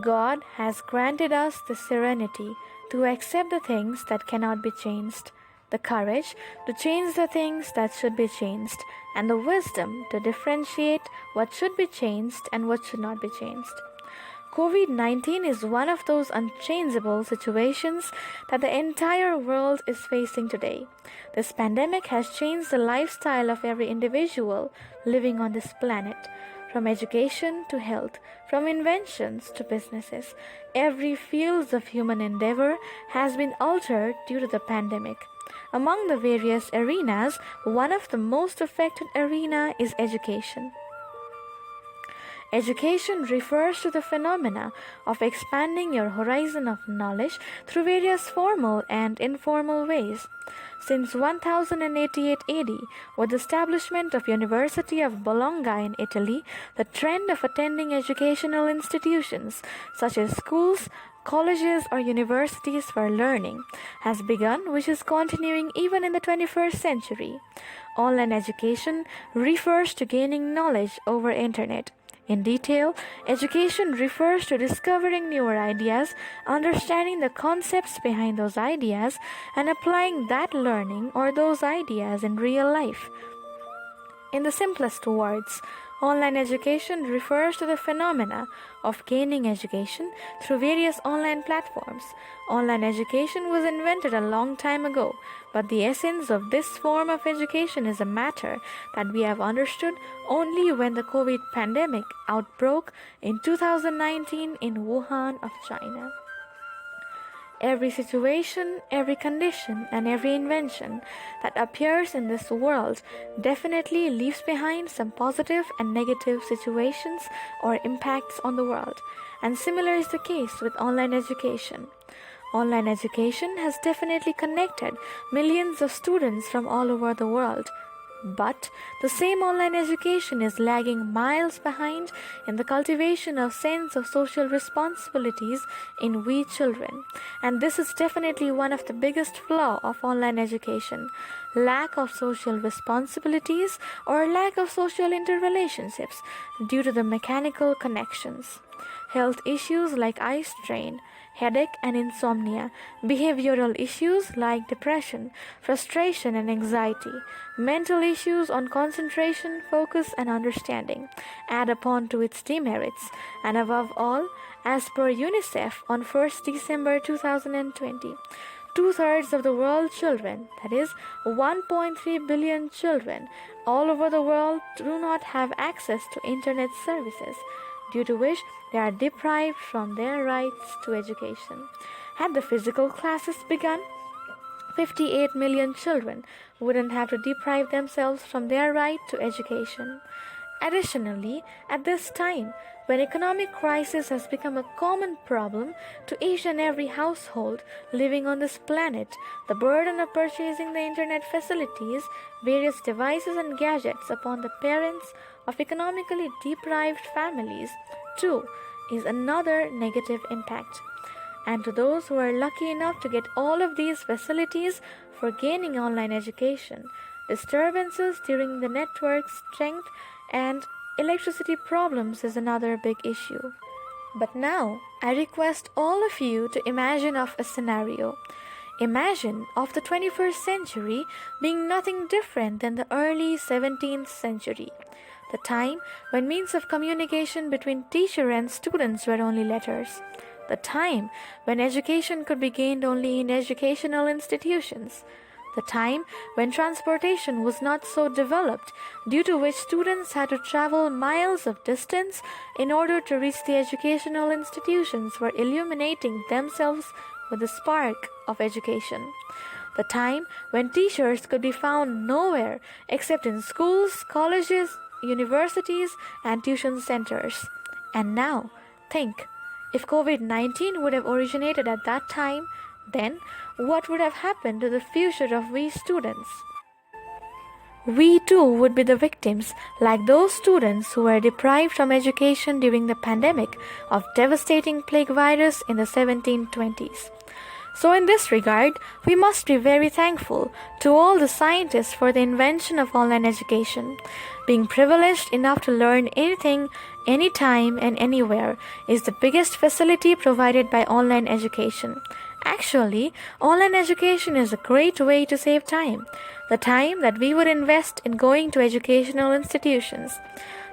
God has granted us the serenity to accept the things that cannot be changed, the courage to change the things that should be changed, and the wisdom to differentiate what should be changed and what should not be changed. COVID-19 is one of those unchangeable situations that the entire world is facing today. This pandemic has changed the lifestyle of every individual living on this planet. From education to health, from inventions to businesses, every field of human endeavor has been altered due to the pandemic. Among the various arenas, one of the most affected arena is education. Education refers to the phenomena of expanding your horizon of knowledge through various formal and informal ways. Since 1088 AD, with the establishment of University of Bologna in Italy, the trend of attending educational institutions such as schools, colleges or universities for learning has begun, which is continuing even in the 21st century. Online education refers to gaining knowledge over internet. In detail, education refers to discovering newer ideas, understanding the concepts behind those ideas, and applying that learning or those ideas in real life. In the simplest words, online education refers to the phenomena of gaining education through various online platforms. Online education was invented a long time ago, but the essence of this form of education is a matter that we have understood only when the COVID pandemic outbroke in 2019 in Wuhan of China. Every situation, every condition, and every invention that appears in this world definitely leaves behind some positive and negative situations or impacts on the world. And similar is the case with online education. Online education has definitely connected millions of students from all over the world. But the same online education is lagging miles behind in the cultivation of sense of social responsibilities in we children. And this is definitely one of the biggest flaw of online education. Lack of social responsibilities or lack of social interrelationships due to the mechanical connections. Health issues like eye strain, headache and insomnia, behavioral issues like depression, frustration and anxiety, mental issues on concentration, focus and understanding add upon to its demerits, and above all, as per UNICEF on 1st December 2020, 2/3 of the world's children, that is 1.3 billion children all over the world, do not have access to internet services, due to which they are deprived from their rights to education. Had the physical classes begun, 58 million children wouldn't have to deprive themselves from their right to education. Additionally, at this time, when economic crisis has become a common problem to each and every household living on this planet, the burden of purchasing the internet facilities, various devices and gadgets upon the parents of economically deprived families, too, is another negative impact. And to those who are lucky enough to get all of these facilities for gaining online education, disturbances during the network strength and electricity problems is another big issue. But now, I request all of you to imagine of a scenario. Imagine of the 21st century being nothing different than the early 17th century, the time when means of communication between teacher and students were only letters, the time when education could be gained only in educational institutions, the time when transportation was not so developed, due to which students had to travel miles of distance in order to reach the educational institutions for illuminating themselves with the spark of education. The time when teachers could be found nowhere except in schools, colleges, universities, and tuition centers. And now, think, if COVID-19 would have originated at that time, then what would have happened to the future of we students? We too would be the victims, like those students who were deprived from education during the pandemic of devastating plague virus in the 1720s. So in this regard, we must be very thankful to all the scientists for the invention of online education. Being privileged enough to learn anything, anytime and anywhere is the biggest facility provided by online education. Actually, online education is a great way to save time. The time that we would invest in going to educational institutions.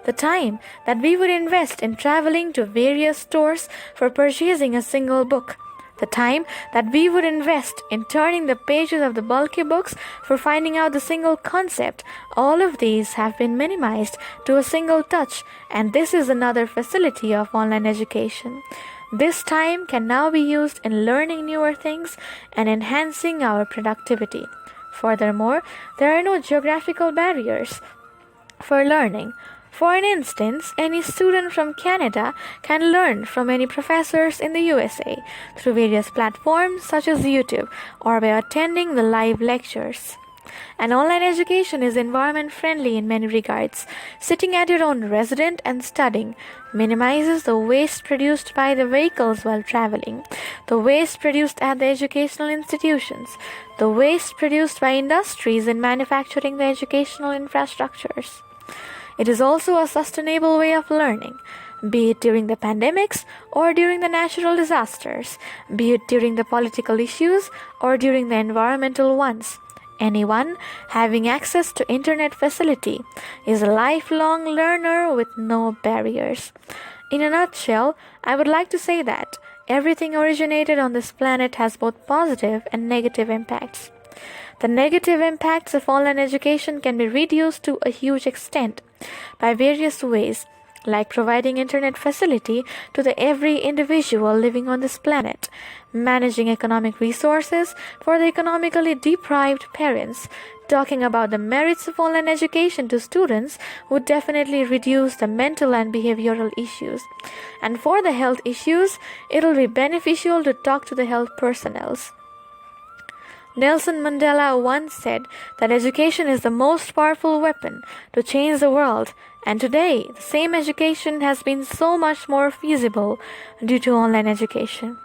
The time that we would invest in traveling to various stores for purchasing a single book. The time that we would invest in turning the pages of the bulky books for finding out the single concept. All of these have been minimized to a single touch, and this is another facility of online education. This time can now be used in learning newer things and enhancing our productivity. Furthermore, there are no geographical barriers for learning. For instance, any student from Canada can learn from any professors in the USA through various platforms such as YouTube or by attending the live lectures. And online education is environment friendly in many regards. Sitting at your own residence and studying minimizes the waste produced by the vehicles while traveling, the waste produced at the educational institutions, the waste produced by industries in manufacturing the educational infrastructures. It is also a sustainable way of learning, be it during the pandemics or during the natural disasters, be it during the political issues or during the environmental ones. Anyone having access to internet facility is a lifelong learner with no barriers. In a nutshell, I would like to say that everything originated on this planet has both positive and negative impacts. The negative impacts of online education can be reduced to a huge extent by various ways, like providing internet facility to the every individual living on this planet, managing economic resources for the economically deprived parents. Talking about the merits of online education to students would definitely reduce the mental and behavioral issues. And for the health issues, it will be beneficial to talk to the health personnels. Nelson Mandela once said that education is the most powerful weapon to change the world, and today the same education has been so much more feasible due to online education.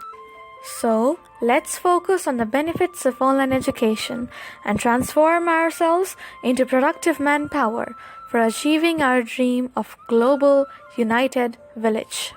So, let's focus on the benefits of online education and transform ourselves into productive manpower for achieving our dream of global united village.